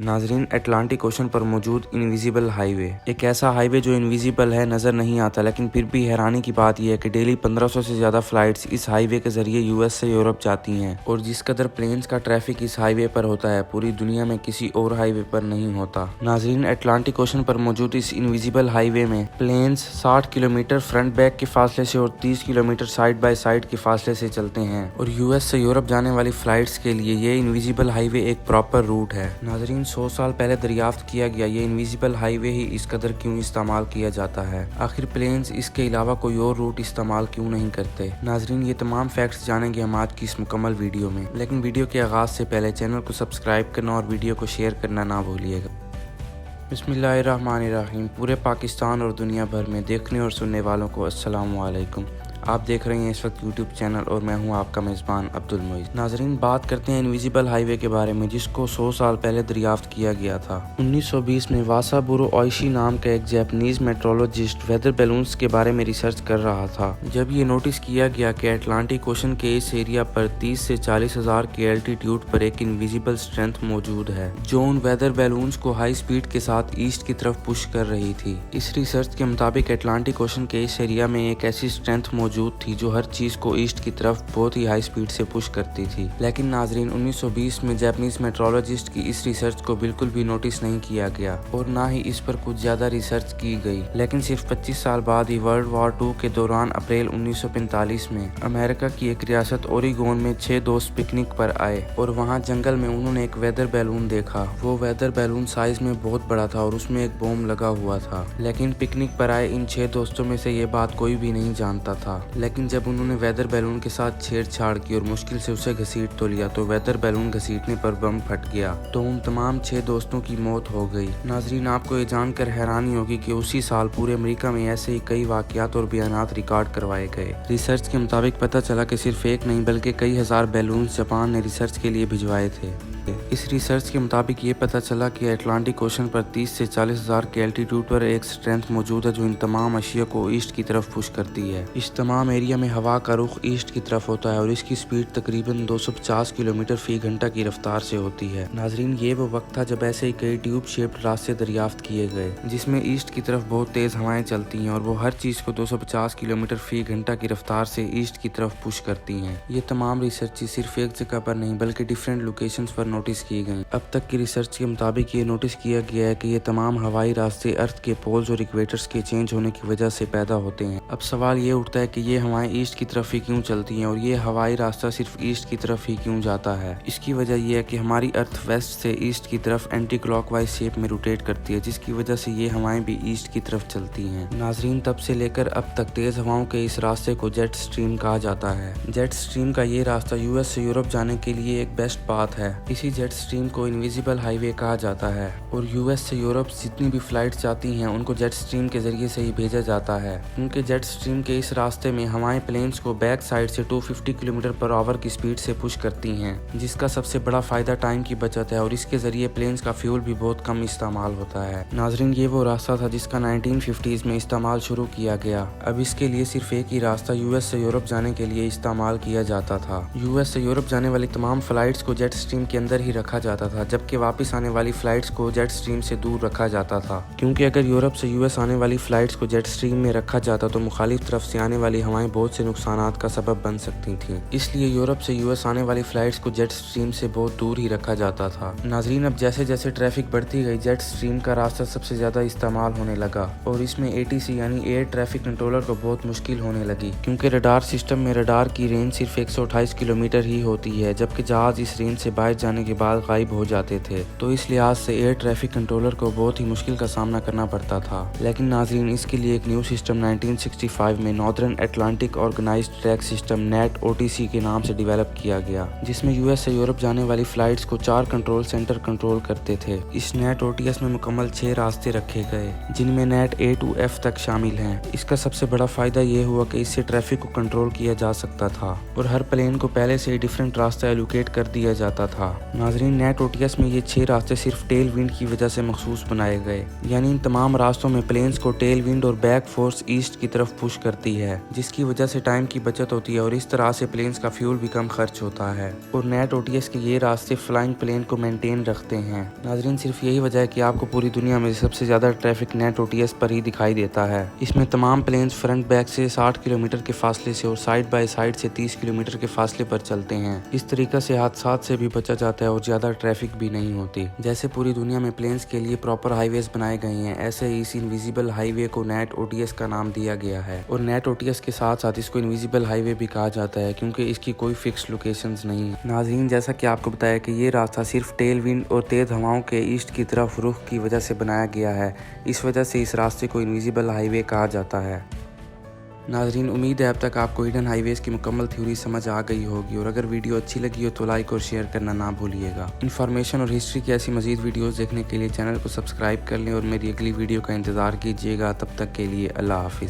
ناظرین، Atlantic ocean پر موجود invisible high وے ایک ایسا ہائی وے جو انویزیبل ہے، نظر نہیں آتا، لیکن پھر بھی حیرانی کی بات یہ ہے کہ ڈیلی 1500 سے زیادہ فلائٹس اس ہائی وے کے ذریعے یو ایس سے یورپ جاتی ہیں، اور جس قدر پلینز کا ٹریفک اس ہائی وے پر ہوتا ہے پوری دنیا میں کسی اور ہائی وے پر نہیں ہوتا۔ ناظرین، اٹلانٹک اوشن پر موجود اس انویزیبل ہائی وے میں پلینز 60 کلومیٹر فرنٹ بیک کے فاصلے سے اور 30 کلومیٹر سائڈ بائی سائڈ کے فاصلے سے چلتے ہیں، اور یو ایس سے یورپ جانے والی فلائٹس کے لیے یہ انویزیبل ہائی وے ایک پراپر روٹ ہے۔ ناظرین، 100 سال پہلے دریافت کیا گیا یہ انویزیبل ہائی وے ہی اس قدر کیوں استعمال کیا جاتا ہے؟ آخر پلینز اس کے علاوہ کوئی اور روٹ استعمال کیوں نہیں کرتے؟ ناظرین، یہ تمام فیکٹس جانیں گے ہم آج کی اس مکمل ویڈیو میں، لیکن ویڈیو کے آغاز سے پہلے چینل کو سبسکرائب کرنا اور ویڈیو کو شیئر کرنا نہ بھولیے گا۔ بسم اللہ الرحمن الرحیم۔ پورے پاکستان اور دنیا بھر میں دیکھنے اور سننے والوں کو السلام علیکم۔ آپ دیکھ رہے ہیں اس وقت یوٹیوب چینل اور میں ہوں آپ کا میزبان عبد المعید۔ ناظرین، بات کرتے ہیں انویزیبل ہائی وے کے بارے میں، جس کو 100 سال پہلے دریافت کیا گیا تھا۔ 1920 میں واسابورو اوئیشی نام کا ایک جاپنیز میٹرولوجسٹ ویدر بیلونز کے بارے میں ریسرچ کر رہا تھا، جب یہ نوٹس کیا گیا کہ اٹلانٹک اوشن کے اس ایریا پر 30 سے 40 ہزار کے الٹیٹیوڈ پر ایک انویزیبل اسٹرینتھ موجود ہے جو ان ویدر بیلونز کو ہائی سپیڈ کے ساتھ ایسٹ کی طرف پش کر رہی تھی۔ اس ریسرچ کے مطابق اٹلانٹک اوشن کے اس ایریا میں ایک ایسی اسٹرینتھ موجود تھی جو ہر چیز کو ایسٹ کی طرف بہت ہی ہائی سپیڈ سے پش کرتی تھی، لیکن ناظرین 1920 میں جاپنیز میٹرولوجسٹ کی اس ریسرچ کو بالکل بھی نوٹس نہیں کیا گیا اور نہ ہی اس پر کچھ زیادہ ریسرچ کی گئی، لیکن صرف 25 سال بعد ہی ورلڈ وار 2 کے دوران اپریل 1945 میں امریکہ کی ایک ریاست اوریگون میں 6 دوست پکنک پر آئے اور وہاں جنگل میں انہوں نے ایک ویدر بیلون دیکھا۔ وہ ویدر بیلون سائز میں بہت بڑا تھا اور اس میں ایک بوم لگا ہوا تھا، لیکن پکنک پر آئے ان 6 دوستوں میں سے یہ بات کوئی بھی نہیں جانتا تھا، لیکن جب انہوں نے ویدر بیلون کے ساتھ چھیڑ چھاڑ کی اور مشکل سے اسے گھسیٹ تو لیا تو ویدر بیلون گھسیٹنے پر بم پھٹ گیا تو ان تمام 6 دوستوں کی موت ہو گئی۔ ناظرین، آپ کو یہ جان کر حیرانی ہوگی کہ اسی سال پورے امریکہ میں ایسے ہی کئی واقعات اور بیانات ریکارڈ کروائے گئے۔ ریسرچ کے مطابق پتہ چلا کہ صرف ایک نہیں بلکہ کئی ہزار بیلونز جاپان نے ریسرچ کے لیے بھجوائے تھے۔ اس ریسرچ کے مطابق یہ پتہ چلا کہ اٹلانٹک اوشن پر 30 سے 40 ہزار کے الٹیٹیوڈ پر ایک اسٹرینتھ موجود ہے جو ان تمام اشیاء کو ایسٹ کی طرف پش کرتی ہے۔ اس تمام ایریا میں ہوا کا رخ ایسٹ کی طرف ہوتا ہے اور اس کی سپیڈ تقریباً 250 کلومیٹر فی گھنٹہ کی رفتار سے ہوتی ہے۔ ناظرین، یہ وہ وقت تھا جب ایسے ہی کئی ٹیوب شیپڈ راستے دریافت کیے گئے جس میں ایسٹ کی طرف بہت تیز ہوائیں چلتی ہیں اور وہ ہر چیز کو 250 کلومیٹر فی گھنٹہ کی رفتار سے ایسٹ کی طرف پش کرتی ہیں۔ یہ تمام ریسرچ صرف ایک جگہ پر نہیں بلکہ ڈیفرنٹ لوکیشنز پر نوٹس کی گئیں۔ اب تک کی ریسرچ کے مطابق یہ نوٹس کیا گیا ہے کہ یہ تمام ہوائی راستے ارتھ کے پولز اور ایکویٹرز کے چینج ہونے کی وجہ سے پیدا ہوتے ہیں۔ اب سوال یہ اٹھتا ہے کہ یہ ہوائیں ایسٹ کی طرف ہی کیوں چلتی ہیں اور یہ ہوائی راستہ صرف ایسٹ کی طرف ہی کیوں جاتا ہے؟ اس کی وجہ یہ ہے کہ ہماری ارتھ ویسٹ سے ایسٹ کی طرف اینٹی کلاک وائز شیپ میں روٹیٹ کرتی ہے، جس کی وجہ سے یہ ہوائیں بھی ایسٹ کی طرف چلتی ہیں۔ ناظرین، تب سے لے کر اب تک تیز ہواؤں کے اس راستے کو جیٹ اسٹریم کہا جاتا ہے۔ جیٹ اسٹریم کا یہ راستہ یو ایس سے یورپ جانے کے لیے ایک بیسٹ پاتھ ہے۔ اسی جیٹ اسٹریم کو انویزیبل ہائی وے کہا جاتا ہے اور یو ایس سے یورپ جتنی بھی فلائٹس جاتی ہیں ان کو جیٹ اسٹریم کے ذریعے سے ہی بھیجا جاتا ہے، کیونکہ جیٹ اسٹریم کے اس راستے میں ہوائیں پلینز کو بیک سائڈ سے 250 کلومیٹر پر آور کی سپیڈ سے پش کرتی ہیں، جس کا سب سے بڑا فائدہ ٹائم کی بچت ہے اور اس کے ذریعے پلینز کا فیول بھی بہت کم استعمال ہوتا ہے۔ ناظرین، یہ وہ راستہ تھا جس کا 1950s میں استعمال شروع کیا گیا۔ اب اس کے لیے صرف ایک ہی راستہ یو ایس سے یورپ جانے کے لیے استعمال کیا جاتا تھا۔ یو ایس سے یورپ جانے والی تمام فلائٹس کو جیٹ اسٹریم کے اندر ہی رکھا جاتا تھا، جبکہ واپس آنے والی فلائٹس کو جیٹ اسٹریم سے دور رکھا جاتا تھا، کیونکہ اگر یورپ سے یو ایس آنے والی فلائٹس کو جیٹ اسٹریم میں رکھا جاتا تو مخالف طرف سے آنے والی ہوائیں بہت سے نقصانات کا سبب بن سکتی تھیں، اس لیے یورپ سے یو ایس آنے والی فلائٹس کو جیٹ اسٹریم سے بہت دور ہی رکھا جاتا تھا۔ ناظرین، اب جیسے جیسے ٹریفک بڑھتی گئی جیٹ اسٹریم کا راستہ سب سے زیادہ استعمال ہونے لگا اور اس میں ATC یعنی ایئر ٹریفک کنٹرولر کو بہت مشکل ہونے لگی، کیونکہ رڈار سسٹم میں رڈار کی رینج صرف 128 کلومیٹر ہی ہوتی ہے، جبکہ جہاز اس رینج سے باہر جانے کے بعد غائب ہو جاتے تھے، تو اس لحاظ سے ایئر ٹریفک کنٹرولر کو بہت ہی مشکل کا سامنا کرنا پڑتا تھا۔ لیکن ناظرین، اس کے لیے ایک نیو سسٹم 1965 میں Northern Atlantic organised track system net OTC کے نام سے ڈیولپ کیا گیا، جس میں یو ایس سے یورپ جانے والی فلائٹس کو 4 کنٹرول سینٹر کنٹرول کرتے تھے۔ اس نیٹ OTS میں مکمل 6 راستے رکھے گئے جن میں نیٹ A to F تک شامل ہیں۔ اس کا سب سے بڑا فائدہ یہ ہوا کہ اس سے ٹریفک کو کنٹرول کیا جا سکتا تھا اور ہر پلین کو پہلے سے ہی ڈیفرنٹ راستہ ایلوکیٹ کر دیا جاتا تھا ناظرین نیٹ او ٹی ایس میں یہ 6 راستے صرف ٹیل ونڈ کی وجہ سے مخصوص بنائے گئے، یعنی ان تمام راستوں میں پلینز کو ٹیل ونڈ اور بیک فورس ایسٹ کی طرف پش کرتی ہے، جس کی وجہ سے ٹائم کی بچت ہوتی ہے اور اس طرح سے پلینز کا فیول بھی کم خرچ ہوتا ہے، اور نیٹ او ٹی ایس کے یہ راستے فلائنگ پلین کو مینٹین رکھتے ہیں۔ ناظرین صرف یہی وجہ ہے کہ آپ کو پوری دنیا میں سب سے زیادہ traffic net O T S پر ہی دکھائی دیتا ہے۔ اس میں تمام پلینز فرنٹ بیک سے 60 کلومیٹر کے فاصلے سے اور سائیڈ بائی سائیڈ سے 30 کلومیٹر کے فاصلے پر چلتے ہیں۔ اس طریقے سے حادثات سے بھی بچا جاتا ہے اور زیادہ ٹریفک بھی نہیں ہوتی۔ جیسے پوری دنیا میں پلینز کے لیے پراپر ہائی ویز بنائے گئے ہیں، ایسے ہی اس انویزیبل ہائی وے کو نیٹ او ٹی ایس کا نام دیا گیا ہے، اور نیٹ او ٹی ایس کے ساتھ ساتھ اس کو انویزیبل ہائی وے بھی کہا جاتا ہے کیونکہ اس کی کوئی فکس لوکیشنز نہیں۔ ناظرین جیسا کہ آپ کو بتایا کہ یہ راستہ صرف ٹیل ونڈ اور تیز ہواؤں کے ایسٹ کی طرف رخ کی وجہ سے بنایا گیا ہے، اس وجہ سے اس راستے کو انویزیبل ہائی وے کہا جاتا ہے۔ ناظرین امید ہے اب تک آپ کو ہڈن ہائی ویز کی مکمل تھیوری سمجھ آ گئی ہوگی، اور اگر ویڈیو اچھی لگی ہو تو لائک اور شیئر کرنا نہ بھولیے گا۔ انفارمیشن اور ہسٹری کی ایسی مزید ویڈیوز دیکھنے کے لیے چینل کو سبسکرائب کر لیں اور میری اگلی ویڈیو کا انتظار کیجیے گا۔ تب تک کے لیے اللہ حافظ۔